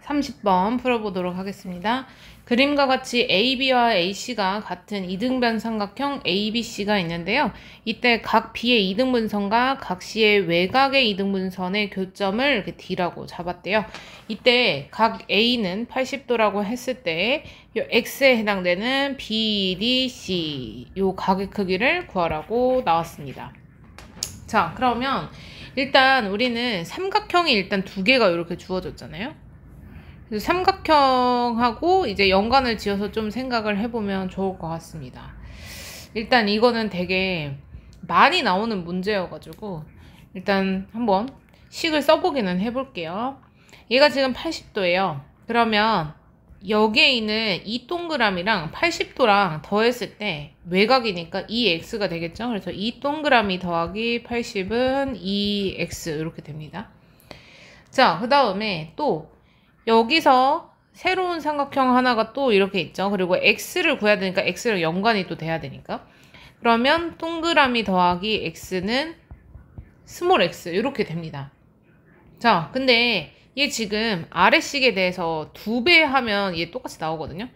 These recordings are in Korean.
30번 풀어보도록 하겠습니다. 그림과 같이 AB와 AC가 같은 이등변 삼각형 ABC가 있는데요. 이때 각 B의 이등분선과 각 C의 외곽의 이등분선의 교점을 이렇게 D라고 잡았대요. 이때 각 A는 80도라고 했을 때 이 X에 해당되는 BDC 요 각의 크기를 구하라고 나왔습니다. 자, 그러면 일단 우리는 삼각형이 일단 두 개가 이렇게 주어졌잖아요. 그래서 삼각형하고 이제 연관을 지어서 좀 생각을 해보면 좋을 것 같습니다. 일단 이거는 되게 많이 나오는 문제여가지고 일단 한번 식을 써보기는 해볼게요. 얘가 지금 80도예요. 그러면 여기에 있는 이 동그라미랑 80도랑 더했을 때 외곽이니까 2x가 되겠죠. 그래서 이 동그라미 더하기 80은 2x 이렇게 됩니다. 자, 그 다음에 또 여기서 새로운 삼각형 하나가 또 이렇게 있죠. 그리고 x를 구해야 되니까 x랑 연관이 또 돼야 되니까. 그러면 동그라미 더하기 x는 스몰 x 이렇게 됩니다. 자, 근데 얘 지금 아래식에 대해서 2배 하면 얘 똑같이 나오거든요.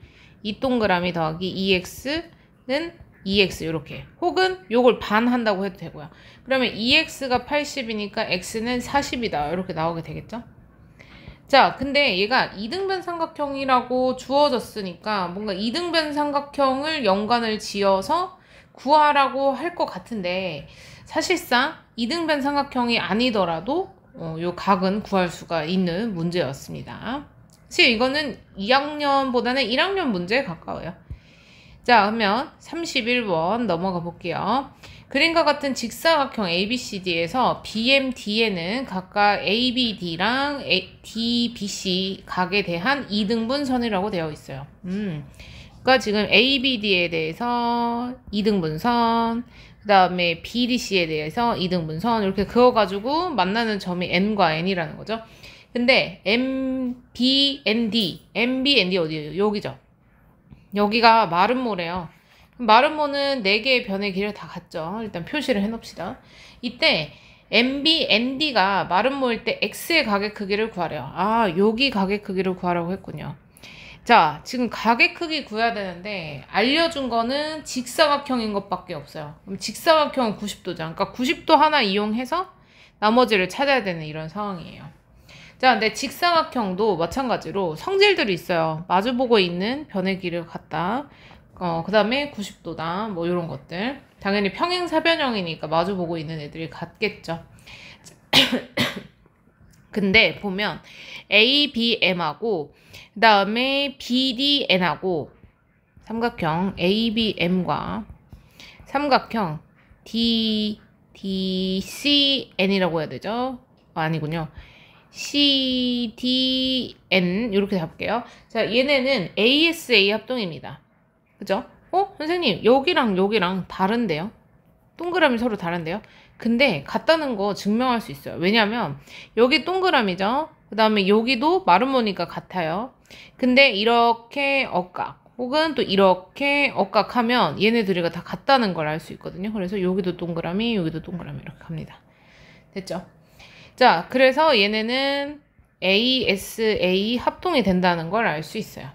이 동그라미 더하기 2x는 2x 이렇게. 혹은 요걸 반 한다고 해도 되고요. 그러면 2x가 80이니까 x는 40이다 이렇게 나오게 되겠죠. 자, 근데 얘가 이등변 삼각형이라고 주어졌으니까 뭔가 이등변 삼각형을 연관을 지어서 구하라고 할 것 같은데 사실상 이등변 삼각형이 아니더라도 요 각은 구할 수가 있는 문제였습니다. 사실 이거는 2학년보다는 1학년 문제에 가까워요. 자, 그러면 31번 넘어가 볼게요. 그림과 같은 직사각형 ABCD에서 BMD에는 각각 ABD랑 DBC 각에 대한 이등분선이라고 되어 있어요. 그러니까 지금 ABD에 대해서 이등분선, 그 다음에 BDC에 대해서 이등분선 이렇게 그어가지고 만나는 점이 N과 N이라는 거죠. 근데 MBND 어디예요? 여기죠. 여기가 마름모래요. 마름모는 4개의 변의 길을 다 갔죠. 일단 표시를 해놓읍시다. 이때 MBND가 마름모일 때 X의 각의 크기를 구하래요. 아, 여기 각의 크기를 구하라고 했군요. 자, 지금 각의 크기 구해야 되는데 알려준 거는 직사각형인 것밖에 없어요. 그럼 직사각형은 90도죠. 그러니까 90도 하나 이용해서 나머지를 찾아야 되는 이런 상황이에요. 자, 근데 직사각형도 마찬가지로 성질들이 있어요. 마주보고 있는 변의 길을 갖다 그 다음에 90도다 뭐 이런 것들. 당연히 평행사변형이니까 마주보고 있는 애들이 같겠죠. 근데 보면 ABM하고 그 다음에 BDN하고 삼각형 ABM과 삼각형 DCN이라고 해야 되죠? 아니군요. CDN 이렇게 잡을게요. 자, 얘네는 ASA 합동입니다. 그죠? 선생님 여기랑 여기랑 다른데요? 동그라미 서로 다른데요? 근데 같다는 거 증명할 수 있어요. 왜냐면 여기 동그라미죠? 그 다음에 여기도 마름모니까 같아요. 근데 이렇게 억각 혹은 또 이렇게 억각하면 얘네들이 다 같다는 걸 알 수 있거든요. 그래서 여기도 동그라미 여기도 동그라미 이렇게 갑니다. 됐죠? 자, 그래서 얘네는 ASA 합동이 된다는 걸 알 수 있어요.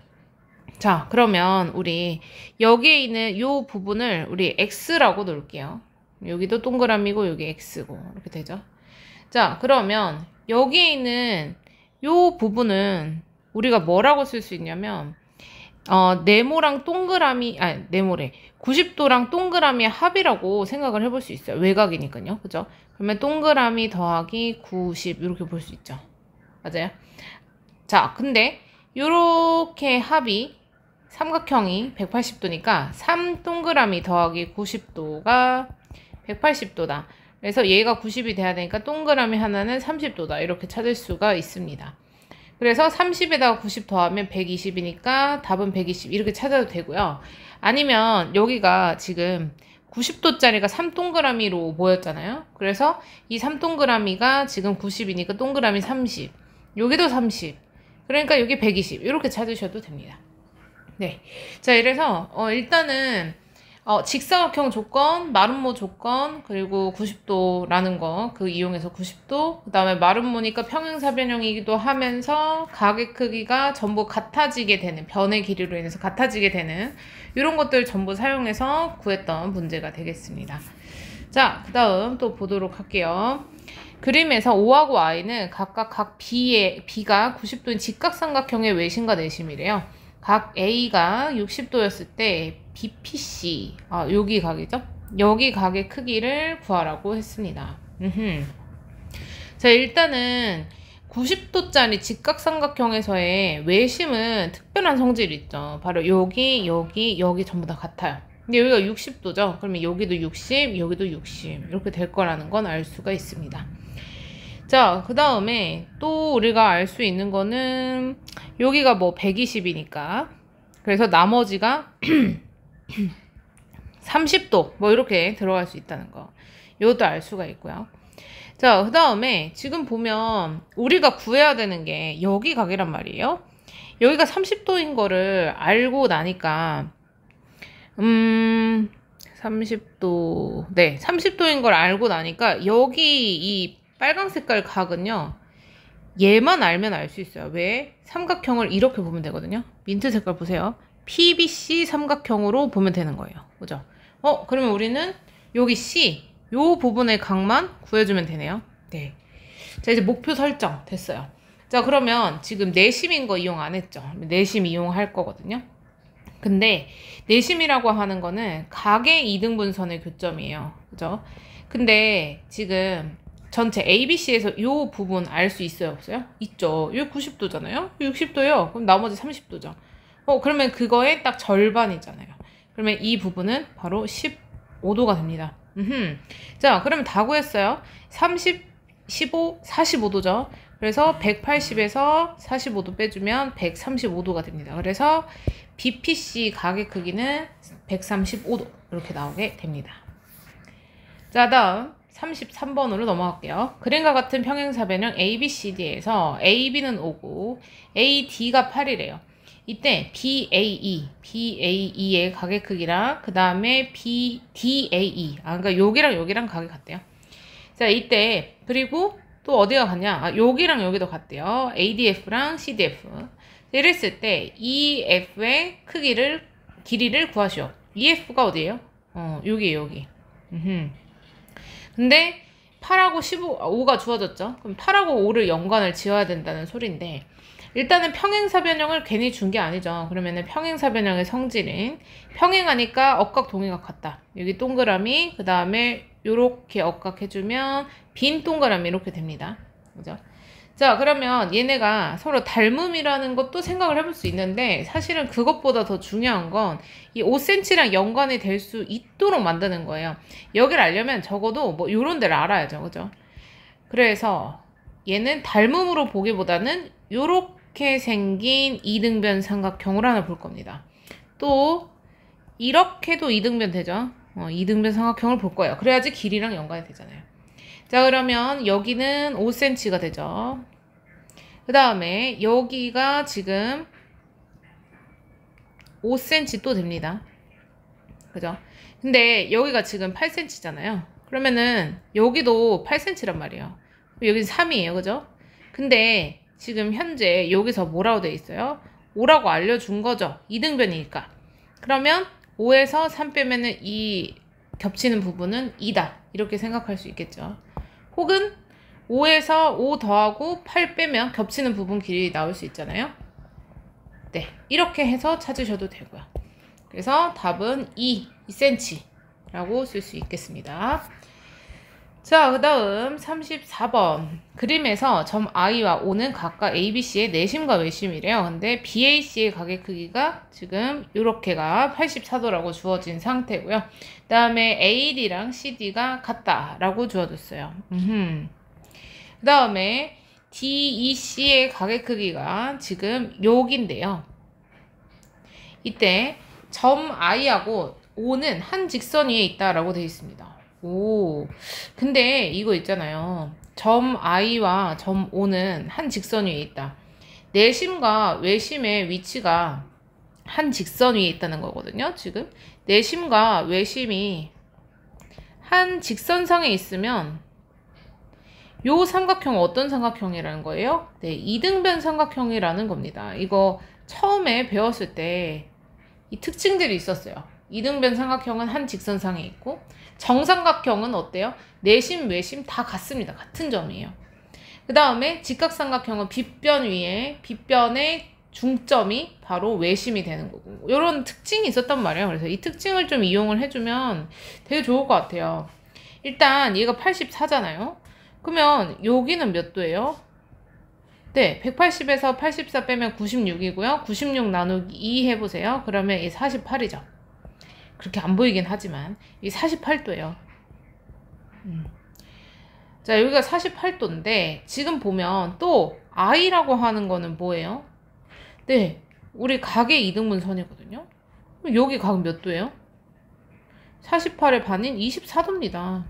자, 그러면 우리 여기에 있는 요 부분을 우리 X라고 놓을게요. 여기도 동그라미고 여기 X고 이렇게 되죠. 자, 그러면 여기에 있는 요 부분은 우리가 뭐라고 쓸 수 있냐면 네모랑 동그라미 네모래 90도랑 동그라미의 합이라고 생각을 해볼 수 있어요. 외곽이니까요. 그죠? 그러면 동그라미 더하기 90 이렇게 볼 수 있죠. 맞아요? 자, 근데 요렇게 합이 삼각형이 180도니까 3 동그라미 더하기 90도가 180도다. 그래서 얘가 90이 돼야 되니까 동그라미 하나는 30도다. 이렇게 찾을 수가 있습니다. 그래서 30에다가 90 더하면 120이니까 답은 120 이렇게 찾아도 되고요. 아니면 여기가 지금 90도짜리가 3동그라미로 보였잖아요. 그래서 이 3동그라미가 지금 90이니까 동그라미 30 여기도 30 그러니까 여기 120 이렇게 찾으셔도 됩니다. 네. 자, 이래서 일단은 직사각형 조건, 마름모 조건, 그리고 90도라는 거, 그 이용해서 90도, 그 다음에 마름모니까 평행사변형이기도 하면서 각의 크기가 전부 같아지게 되는, 변의 길이로 인해서 같아지게 되는, 이런 것들 전부 사용해서 구했던 문제가 되겠습니다. 자, 그 다음 또 보도록 할게요. 그림에서 O하고 I는 각각 각 B가 90도인 직각삼각형의 외심과 내심이래요. 각 A가 60도였을 때 BPC, 여기 각이죠? 여기 각의 크기를 구하라고 했습니다. 자, 일단은 90도짜리 직각삼각형에서의 외심은 특별한 성질이 있죠. 바로 여기 전부 다 같아요. 근데 여기가 60도죠. 그러면 여기도 60, 여기도 60 이렇게 될 거라는 건 알 수가 있습니다. 자, 그 다음에 또 우리가 알 수 있는 거는 여기가 뭐 120이니까 그래서 나머지가 30도 뭐 이렇게 들어갈 수 있다는 거, 이것도 알 수가 있고요. 자, 그 다음에 지금 보면 우리가 구해야 되는 게 여기 각이란 말이에요. 여기가 30도인 거를 알고 나니까 30도, 네, 30도인 걸 알고 나니까 여기 이 빨강 색깔 각은요, 얘만 알면 알 수 있어요. 왜? 삼각형을 이렇게 보면 되거든요. 민트 색깔 보세요. PBC 삼각형으로 보면 되는 거예요. 그죠? 그러면 우리는 여기 C, 요 부분의 각만 구해주면 되네요. 네. 자, 이제 목표 설정 됐어요. 자, 그러면 지금 내심인 거 이용 안 했죠? 내심 이용할 거거든요. 근데 내심이라고 하는 거는 각의 이등분선의 교점이에요. 그죠? 근데 지금 전체 ABC에서 이 부분 알 수 있어요? 없어요? 있죠. 여기 90도잖아요? 60도요? 그럼 나머지 30도죠. 그러면 그거의 딱 절반이잖아요. 그러면 이 부분은 바로 15도가 됩니다. 자, 그러면 다 구했어요. 30, 15, 45도죠. 그래서 180에서 45도 빼주면 135도가 됩니다. 그래서 BPC 각의 크기는 135도 이렇게 나오게 됩니다. 자, 다음 33번으로 넘어갈게요. 그림과 같은 평행사변형 ABCD에서 AB는 5고 AD가 8이래요. 이때 BAE의 각의 크기랑 그 다음에 BDAE, 그러니까 여기랑 각이 같대요. 자, 이때 그리고 또 어디가 같냐? 여기랑 여기도 같대요. ADF랑 CDF. 이랬을 때 EF의 길이를 구하시오. EF가 어디예요? 여기. 근데 8하고 5가 주어졌죠. 그럼 8하고 5를 연관을 지어야 된다는 소리인데, 일단은 평행사변형을 괜히 준 게 아니죠. 그러면은 평행사변형의 성질인, 평행하니까 억각 동의각 같다. 여기 동그라미, 그 다음에 요렇게 억각 해주면 빈 동그라미 이렇게 됩니다. 그죠? 자, 그러면 얘네가 서로 닮음이라는 것도 생각을 해볼 수 있는데, 사실은 그것보다 더 중요한 건 이 5cm랑 연관이 될 수 있도록 만드는 거예요. 여기를 알려면 적어도 뭐 요런 데를 알아야죠. 그죠? 그래서 얘는 닮음으로 보기보다는 요렇게 생긴 이등변 삼각형으로 하나 볼 겁니다. 또 이렇게도 이등변 되죠. 이등변 삼각형을 볼 거예요. 그래야지 길이랑 연관이 되잖아요. 자, 그러면 여기는 5cm가 되죠. 그 다음에 여기가 지금 5cm 또 됩니다. 그죠? 근데 여기가 지금 8cm잖아요. 그러면은 여기도 8cm란 말이에요. 여기는 3이에요. 그죠? 근데 지금 현재 여기서 뭐라고 돼 있어요? 5라고 알려준 거죠. 이등변이니까. 그러면 5에서 3 빼면은 이 겹치는 부분은 2다. 이렇게 생각할 수 있겠죠. 혹은 5에서 5 더하고 8 빼면 겹치는 부분 길이 나올 수 있잖아요. 네, 이렇게 해서 찾으셔도 되고요. 그래서 답은 2cm라고 쓸 수 있겠습니다. 자, 그 다음 34번. 그림에서 점 I와 O는 각각 ABC의 내심과 외심이래요. 근데 BAC의 각의 크기가 지금 이렇게가 84도라고 주어진 상태고요. 그 다음에 AD랑 CD가 같다라고 주어졌어요. 그 다음에 DEC의 각의 크기가 지금 여기인데요. 이때 점 I하고 O는 한 직선 위에 있다라고 되어 있습니다. 오, 근데 이거 있잖아요. 점 I와 점 O는 한 직선 위에 있다. 내심과 외심의 위치가 한 직선 위에 있다는 거거든요. 지금 내심과 외심이 한 직선상에 있으면 요 삼각형 어떤 삼각형이라는 거예요? 네, 이등변 삼각형이라는 겁니다. 이거 처음에 배웠을 때 이 특징들이 있었어요. 이등변 삼각형은 한 직선상에 있고 정삼각형은 어때요? 내심, 외심 다 같습니다. 같은 점이에요. 그 다음에 직각삼각형은 빗변 위에 빗변의 중점이 바로 외심이 되는 거고 이런 특징이 있었단 말이에요. 그래서 이 특징을 좀 이용을 해주면 되게 좋을 것 같아요. 일단 얘가 84잖아요. 그러면 여기는 몇 도예요? 네, 180에서 84 빼면 96이고요. 96 나누기 2 해보세요. 그러면 이 48이죠. 그렇게 안 보이긴 하지만 이 48도예요. 자, 여기가 48도인데 지금 보면 또 I라고 하는 거는 뭐예요? 네, 우리 각의 이등분선이거든요. 여기 각은 몇 도예요? 48의 반인 24도입니다.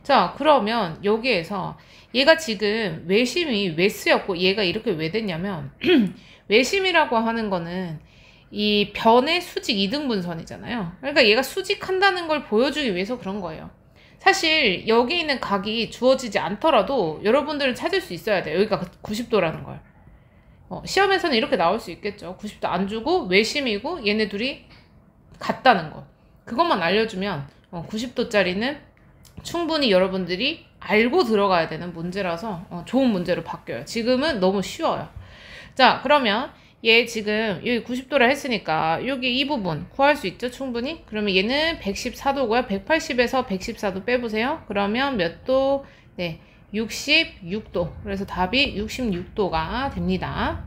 자, 그러면 여기에서 얘가 지금 외심이 왜 쓰였고 얘가 이렇게 왜 됐냐면 외심이라고 하는 거는 이 변의 수직 이등분선이잖아요. 그러니까 얘가 수직한다는 걸 보여주기 위해서 그런 거예요. 사실 여기 있는 각이 주어지지 않더라도 여러분들은 찾을 수 있어야 돼요. 여기가 90도라는 걸. 시험에서는 이렇게 나올 수 있겠죠. 90도 안 주고 외심이고 얘네 둘이 같다는 거. 그것만 알려주면 90도짜리는 충분히 여러분들이 알고 들어가야 되는 문제라서 좋은 문제로 바뀌어요. 지금은 너무 쉬워요. 자, 그러면 얘 지금 여기 90도라 했으니까 여기 이 부분 구할 수 있죠? 충분히? 그러면 얘는 114도고요. 180에서 114도 빼보세요. 그러면 몇 도? 네, 66도. 그래서 답이 66도가 됩니다.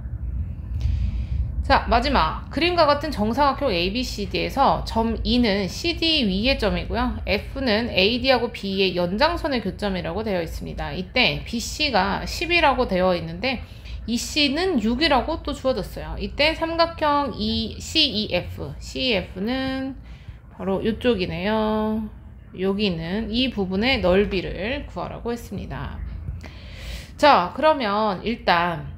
자, 마지막 그림과 같은 정사각형 ABCD에서 점 E는 CD 위의 점이고요. F는 AD하고 B의 연장선의 교점이라고 되어 있습니다. 이때 BC가 10이라고 되어 있는데 EC는 6이라고 또 주어졌어요. 이때 삼각형 CEF는 바로 이쪽이네요. 여기는 이 부분의 넓이를 구하라고 했습니다. 자, 그러면 일단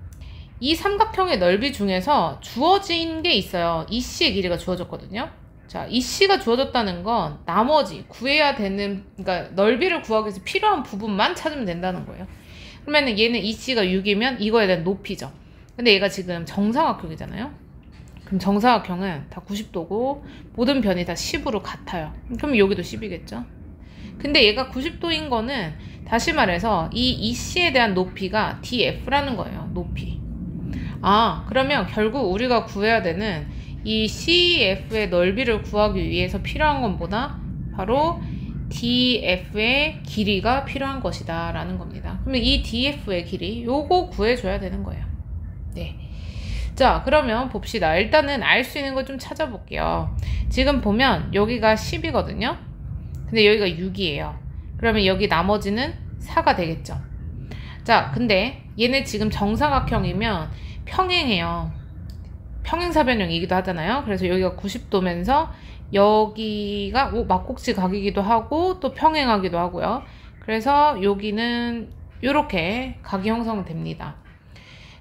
이 삼각형의 넓이 중에서 주어진 게 있어요. EC의 길이가 주어졌거든요. 자, EC가 주어졌다는 건 나머지 구해야 되는, 그러니까 넓이를 구하기 위해서 필요한 부분만 찾으면 된다는 거예요. 그러면 얘는 EC가 6이면 이거에 대한 높이죠. 근데 얘가 지금 정사각형이잖아요. 그럼 정사각형은 다 90도고 모든 변이 다 10으로 같아요. 그럼 여기도 10이겠죠. 근데 얘가 90도인 거는 다시 말해서 이 EC에 대한 높이가 DF라는 거예요. 높이. 아, 그러면 결국 우리가 구해야 되는 이 CEF의 넓이를 구하기 위해서 필요한 건 뭐다? 바로 DF의 길이가 필요한 것이다 라는 겁니다. 그러면 이 DF의 길이 요거 구해줘야 되는 거예요. 네. 자, 그러면 봅시다. 일단은 알 수 있는 걸 좀 찾아볼게요. 지금 보면 여기가 10이거든요. 근데 여기가 6이에요. 그러면 여기 나머지는 4가 되겠죠. 자, 근데 얘네 지금 정사각형이면 평행해요. 평행사변형이기도 하잖아요. 그래서 여기가 90도면서 여기가 막꼭지 각이기도 하고 또 평행하기도 하고요. 그래서 여기는 이렇게 각이 형성됩니다.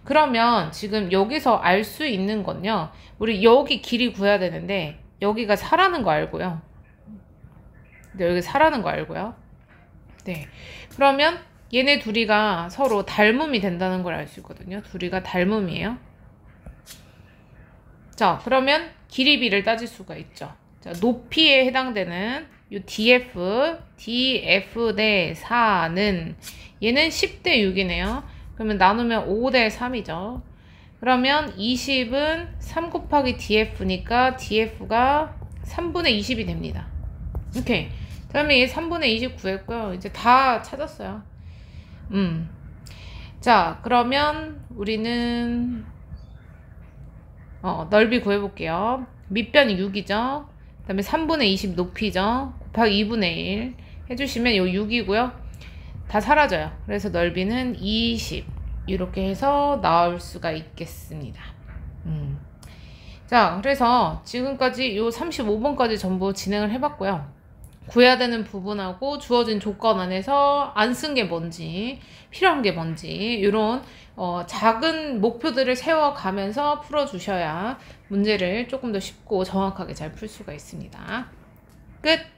그러면 지금 여기서 알 수 있는 건요. 우리 여기 길이 구해야 되는데 여기가 4라는 거 알고요. 여기 4라는 거 알고요. 네. 그러면 얘네 둘이가 서로 닮음이 된다는 걸 알 수 있거든요. 둘이가 닮음이에요. 자, 그러면 길이비를 따질 수가 있죠. 자, 높이에 해당되는 이 DF 대 4는 얘는 10대 6이네요. 그러면 나누면 5대 3이죠. 그러면 20은 3 곱하기 DF니까 DF가 3분의 20이 됩니다. 오케이. 그러면 얘 3분의 20 구했고요. 이제 다 찾았어요. 자, 그러면 우리는 넓이 구해볼게요. 밑변이 6이죠. 그 다음에 3분의 20 높이죠. 곱하기 2분의 1 해주시면 요 6이고요. 다 사라져요. 그래서 넓이는 20 이렇게 해서 나올 수가 있겠습니다. 자, 그래서 지금까지 요 35번까지 전부 진행을 해봤고요. 구해야 되는 부분하고 주어진 조건 안에서 안 쓴 게 뭔지, 필요한 게 뭔지 이런 작은 목표들을 세워가면서 풀어주셔야 문제를 조금 더 쉽고 정확하게 잘 풀 수가 있습니다. 끝!